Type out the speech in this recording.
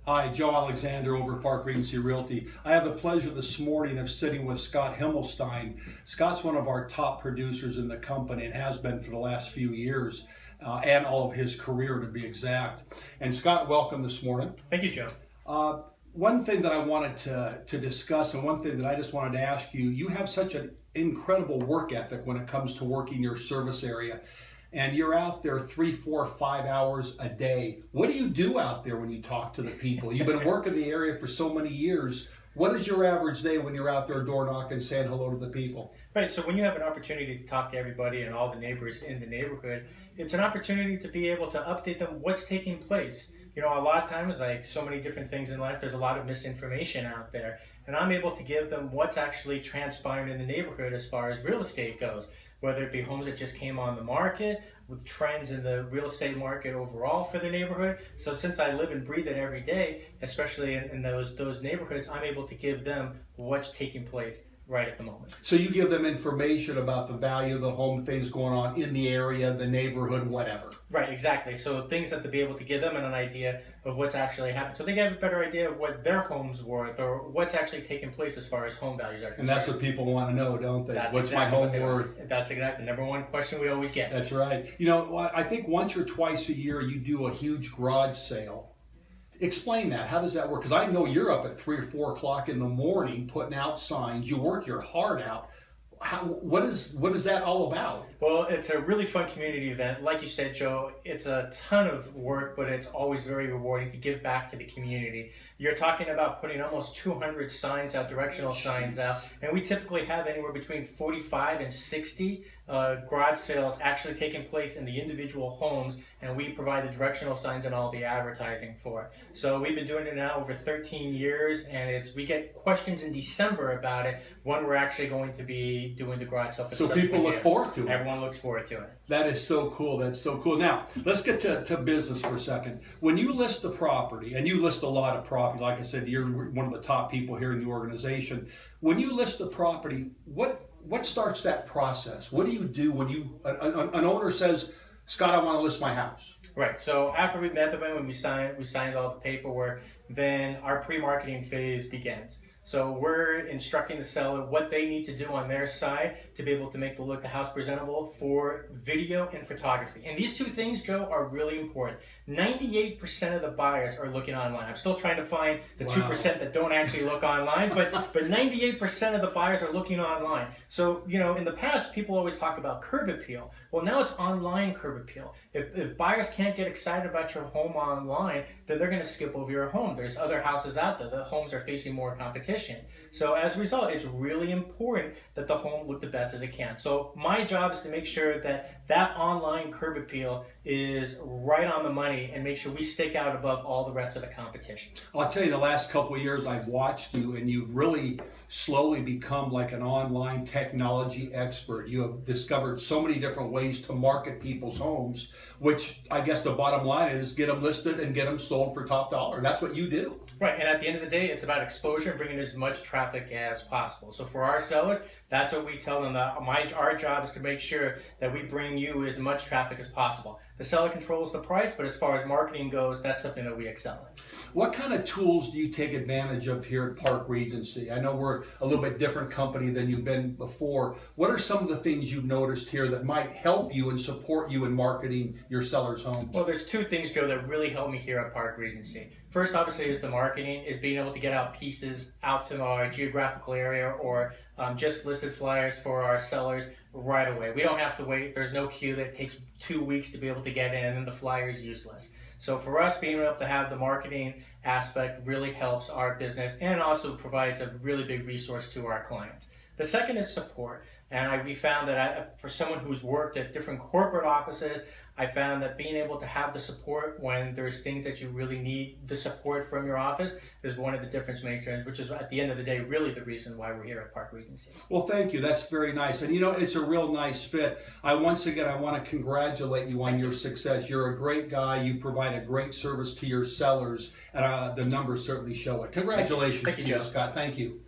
Hi, Joe Alexander over at Park Regency Realty. I have the pleasure this morning of sitting with Scott Himelstein. Scott's one of our top producers in the company and has been for the last few years and all of his career to be exact. And Scott, welcome this morning. Thank you, Joe. One thing that I wanted to discuss and one thing that I just wanted to ask you, you have such an incredible work ethic when it comes to working your service area. And you're out there 3, 4, 5 hours a day. What do you do out there when you talk to the people? You've been working the area for so many years. What is your average day when you're out there door knocking, saying hello to the people? Right, so when you have an opportunity to talk to everybody and all the neighbors in the neighborhood, it's an opportunity to be able to update them what's taking place. You know, a lot of times, like so many different things in life, there's a lot of misinformation out there. And I'm able to give them what's actually transpiring in the neighborhood as far as real estate goes. Whether it be homes that just came on the market, with trends in the real estate market overall for the neighborhood. So since I live and breathe it every day, especially in those neighborhoods, I'm able to give them what's taking place right at the moment. So you give them information about the value of the home, things going on in the area, the neighborhood, whatever. Right, exactly. So things that to be able to give them an idea of what's actually happening. So they get a better idea of what their home's worth or what's actually taking place as far as home values are concerned. And that's what people want to know, don't they? That's what's exactly my home worth? That's exactly the number one question we always get. That's right. You know, I think once or twice a year you do a huge garage sale. Explain that. How does that work? Because I know you're up at 3 or 4 o'clock in the morning putting out signs. You work your heart out. What is that all about? Well, it's a really fun community event. Like you said, Joe, it's a ton of work, but it's always very rewarding to give back to the community. You're talking about putting almost 200 signs out, directional signs out, and we typically have anywhere between 45 and 60 garage sales actually taking place in the individual homes, and we provide the directional signs and all the advertising for it. So we've been doing it now over 13 years, and we get questions in December about it when we're actually going to be doing the garage sale. So people look forward to it. Everyone looks forward to it. That is so cool. That's so cool. Now, let's get to business for a second. When you list a property, and you list a lot of property, like I said, you're one of the top people here in the organization. When you list a property, what starts that process? What do you do when an owner says, Scott, I want to list my house? Right. So after we met them, when we signed all the paperwork, then our pre-marketing phase begins. So we're instructing the seller what they need to do on their side to be able to make the house presentable for video and photography. And these two things, Joe, are really important. 98% of the buyers are looking online. I'm still trying to find the 2% that don't actually look online, but 98% of the buyers are looking online. So, you know, in the past, people always talk about curb appeal. Well, now it's online curb appeal. If buyers can't get excited about your home online, then they're going to skip over your home. There's other houses out there. The homes are facing more competition. So as a result, it's really important that the home look the best as it can. So my job is to make sure that online curb appeal is right on the money and make sure we stick out above all the rest of the competition. I'll tell you, the last couple of years I've watched you, and you've really slowly become like an online technology expert. You have discovered so many different ways to market people's homes, which I guess the bottom line is get them listed and get them sold for top dollar. That's what you do. Right, and at the end of the day, it's about exposure and bringing as much traffic as possible. So for our sellers, that's what we tell them. That our job is to make sure that we bring you as much traffic as possible. The seller controls the price, but as far as marketing goes, that's something that we excel in. What kind of tools do you take advantage of here at Park Regency? I know we're a little bit different company than you've been before. What are some of the things you've noticed here that might help you and support you in marketing your sellers' homes? Well, there's two things, Joe, that really help me here at Park Regency. First, obviously, is the marketing, is being able to get out pieces out to our geographical area or just listed flyers for our sellers right away. We don't have to wait. There's no queue that takes 2 weeks to be able to get in, and then the flyer is useless. So for us, being able to have the marketing aspect really helps our business and also provides a really big resource to our clients. The second is support. And we found that for someone who's worked at different corporate offices, I found that being able to have the support when there's things that you really need the support from your office is one of the difference makers, which is at the end of the day really the reason why we're here at Park Regency. Well, thank you. That's very nice. And you know, it's a real nice fit. Once again, I want to congratulate you on your success. You're a great guy. You provide a great service to your sellers, and the numbers certainly show it. Congratulations Thank you, to you, Joe. Scott. Thank you.